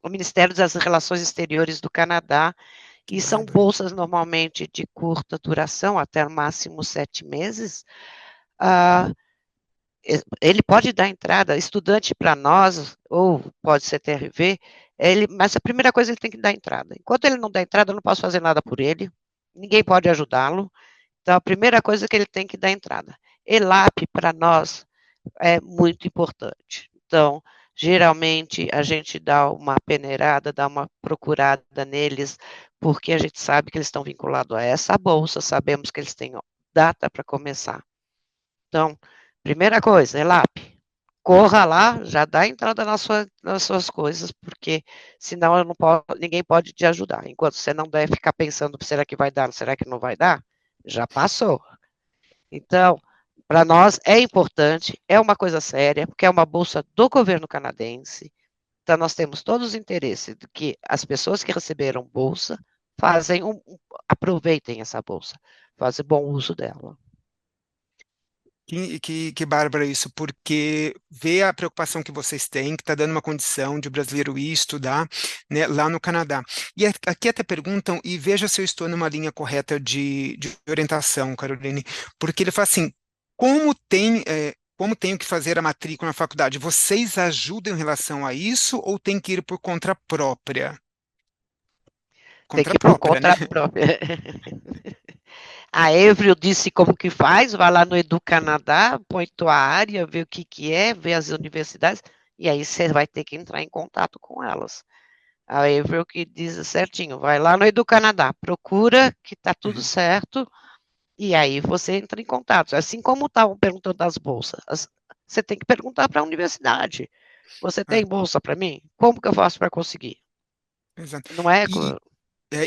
Ministério das Relações Exteriores do Canadá, e são bárbaro. bolsas normalmente de curta duração, até no máximo 7 meses. Ele pode dar entrada, estudante para nós, ou pode ser TRV, mas a primeira coisa ele tem que dar entrada. Enquanto ele não dá entrada, eu não posso fazer nada por ele, ninguém pode ajudá-lo. Então, a primeira coisa é que ele tem que dar entrada. ELAP, para nós, é muito importante. Então, geralmente, a gente dá uma peneirada, dá uma procurada neles, porque a gente sabe que eles estão vinculados a essa bolsa, sabemos que eles têm data para começar. Então, primeira coisa, ELAP. corra lá, já dá entrada nas suas coisas, porque senão ninguém pode te ajudar. Enquanto você não deve ficar pensando, será que vai dar, será que não vai dar? Já passou. Então, para nós é importante, é uma coisa séria, porque é uma bolsa do governo canadense. Então, nós temos todos os interesses de que as pessoas que receberam bolsa aproveitem essa bolsa, fazem bom uso dela. Que bárbaro isso, porque vê a preocupação que vocês têm, que está dando uma condição de o brasileiro ir estudar, né, lá no Canadá. E aqui até perguntam, e veja se eu estou numa linha correta de orientação, Caroline, porque ele fala assim, como tenho que fazer a matrícula na faculdade? Vocês ajudam em relação a isso ou tem que ir por conta própria? Tem Conta que ir por própria, né? conta própria. A Avril disse como que faz, vai lá no Edu Canadá, põe tua área, vê o que é, vê as universidades, e aí você vai ter que entrar em contato com elas. A Avril que diz certinho, vai lá no Edu Canadá, procura que tá tudo certo, e aí você entra em contato. Assim como estavam perguntando das bolsas, você tem que perguntar para a universidade. Você tem bolsa para mim? Como que eu faço para conseguir? Exato. Não é?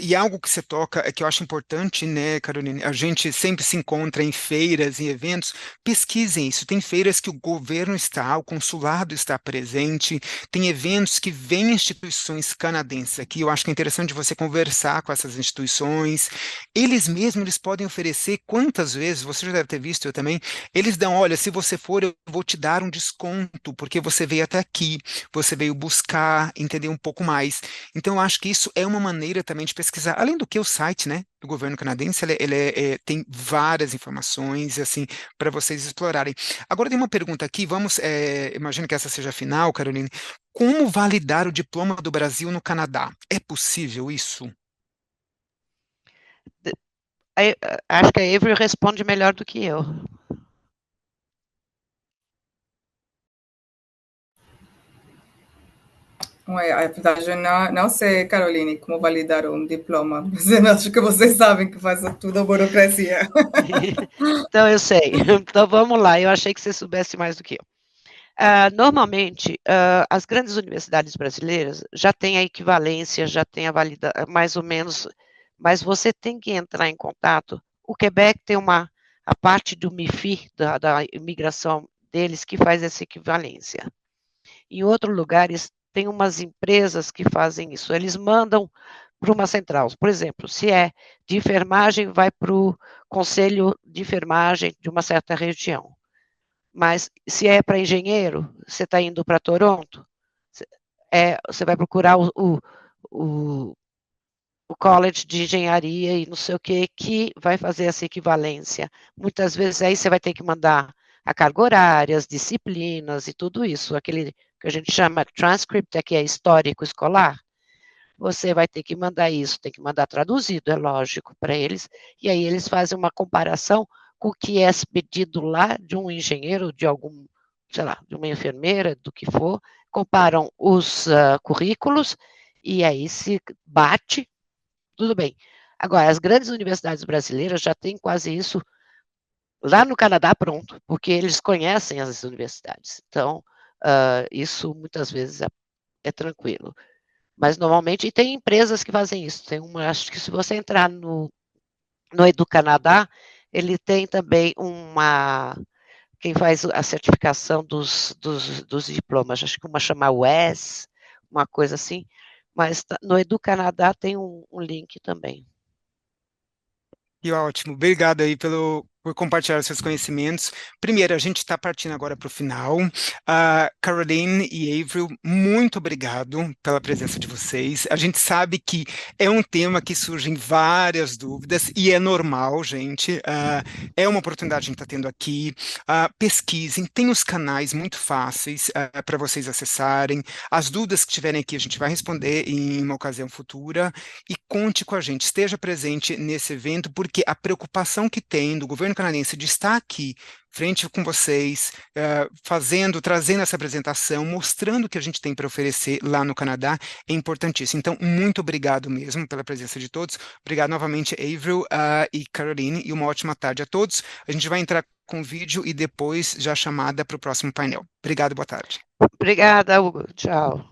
E algo que você toca é que eu acho importante, né, Caroline? A gente sempre se encontra em feiras, em eventos. Pesquisem isso. Tem feiras que o governo está, o consulado está presente. Tem eventos que vêm instituições canadenses aqui. Eu acho que é interessante você conversar com essas instituições. Eles podem oferecer quantas vezes, você já deve ter visto, eu também. Eles dão, olha, se você for, eu vou te dar um desconto, porque você veio até aqui, você veio buscar entender um pouco mais. Então, eu acho que isso é uma maneira também de pesquisar. Além do que o site, né, do governo canadense, tem várias informações, assim, para vocês explorarem. Agora, tem uma pergunta aqui, imagino que essa seja a final, Caroline. Como validar o diploma do Brasil no Canadá? É possível isso? Acho que a Avery responde melhor do que eu. A verdade, não sei, Caroline, como validar um diploma. Mas eu acho que vocês sabem que faz tudo a burocracia. Então, eu sei. Então, vamos lá. Eu achei que você soubesse mais do que eu. Normalmente, as grandes universidades brasileiras já têm a equivalência, já têm a validação, mais ou menos, mas você tem que entrar em contato. O Quebec tem a parte do MIFI, da imigração deles, que faz essa equivalência. Em outros lugares, tem umas empresas que fazem isso. Eles mandam para uma central. Por exemplo, se é de enfermagem, vai para o conselho de enfermagem de uma certa região. Mas se é para engenheiro, você está indo para Toronto, você vai procurar o college de engenharia e não sei o que vai fazer essa equivalência. Muitas vezes aí você vai ter que mandar a carga horária, as disciplinas e tudo isso, aquele que a gente chama transcript, que é histórico escolar. Você vai ter que mandar isso, tem que mandar traduzido, é lógico, para eles, e aí eles fazem uma comparação com o que é pedido lá de um engenheiro, de algum, sei lá, de uma enfermeira, do que for, comparam os currículos, e aí se bate, tudo bem. Agora, as grandes universidades brasileiras já têm quase isso lá no Canadá pronto, porque eles conhecem as universidades. Então, isso muitas vezes é tranquilo. Mas normalmente tem empresas que fazem isso. Tem acho que se você entrar no Edu Canadá, ele tem também quem faz a certificação dos diplomas, acho que uma chama WES, uma coisa assim, mas no Edu Canadá tem um link também. Que ótimo. Obrigado aí por compartilhar os seus conhecimentos. Primeiro, a gente está partindo agora para o final. Caroline e Avril, muito obrigado pela presença de vocês. A gente sabe que é um tema que surgem várias dúvidas e é normal, gente. É uma oportunidade que a gente está tendo aqui. Pesquisem, tem os canais muito fáceis para vocês acessarem. As dúvidas que tiverem aqui, a gente vai responder em uma ocasião futura. E conte com a gente, esteja presente nesse evento, porque a preocupação que tem do governo canadense de estar aqui, frente com vocês, trazendo essa apresentação, mostrando o que a gente tem para oferecer lá no Canadá, é importantíssimo. Então, muito obrigado mesmo pela presença de todos. Obrigado novamente, Avril e Caroline, e uma ótima tarde a todos. A gente vai entrar com vídeo e depois já chamada para o próximo painel. Obrigado, boa tarde. Obrigada, Hugo. Tchau.